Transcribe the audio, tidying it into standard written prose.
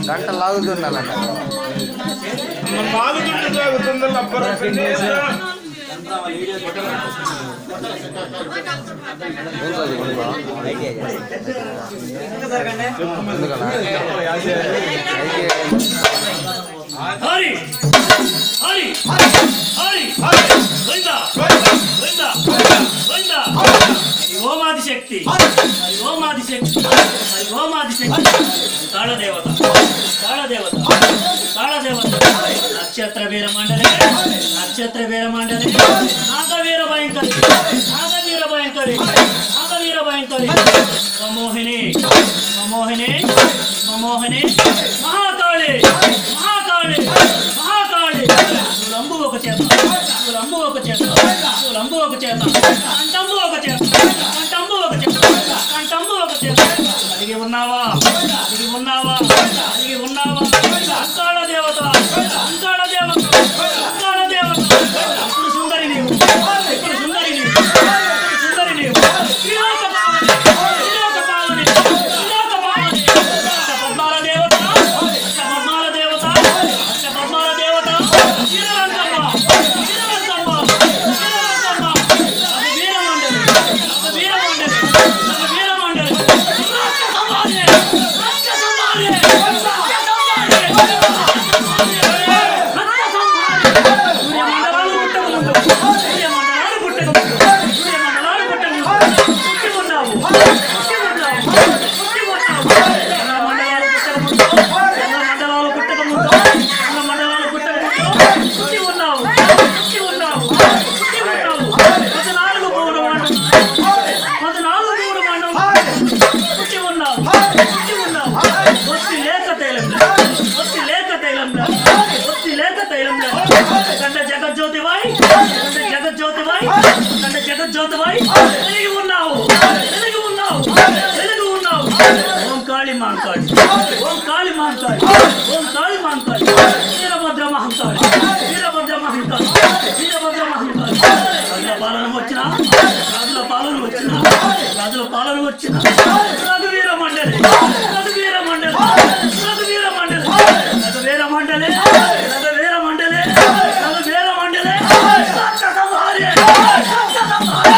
గంట లాగుతుండాలంట హరి హరి హరి ఓమాది శక్తి ఓమాది శక్తి ఓమాది శక్తి కాళదేవత కాళదేవత కాళదేవత నక్షత్ర వీర మండలి నక్షత్ర వీర మండలి నాగవీర భయంకరి నాగవీర భయంకరి నాగవీర భయంకరి మమోహిని మమోహిని మమోహిని మహాకాళి మహాకాళి మహాకాళి లంబు ఒక చేత లంబు ఒక చేత లంబు ఒక చేత కంటంబు ఒక చేత కంటంబు ఒక చేత కంటంబు ఒక చేత అడిగి ఉన్నావా అడిగి ఉన్నావా అడిగి ఉన్నావా అంకాళ దేవత అంకాళ దేవత అంకాళ దేవత ఇప్పుడు సుందరి నీవు ఇప్పుడు సుందరి నీవు సుందరి నీవు త్రిలోక పావని త్రిలోక పావని త్రిలోక పావని పద్మాల దేవత పద్మాల దేవత పద్మాల దేవత వీరవంతమ్మ వీరవంతమ్మ వీరవంతమ్మ అది వీరమండలి అది వీరమండలి అది వీరమండలి రక్త సంహారి జగజ్యోతివాయి వెలిగి ఉన్నావు వెలిగి ఉన్నావు వెలిగి ఉన్నావు ఓం కాళి మహంకాళి ఓం కాళి మహంకాళి ఓం కాళి మహంకాళి వీరభద్ర మహంకాళి వీరభద్ర మహంకాళి వీరభద్ర మహంకాళి రాజుల పాలన వచ్చిన రాజుల పాలన వచ్చిన రాజుల పాలన వచ్చిన రఘువీర మండలి రఘువీర మండలి రఘువీర మండలి రఘువీర మండలి రఘువీర మండలి రఘువీర మండలి రక్త సంహారి రక్త సంహారి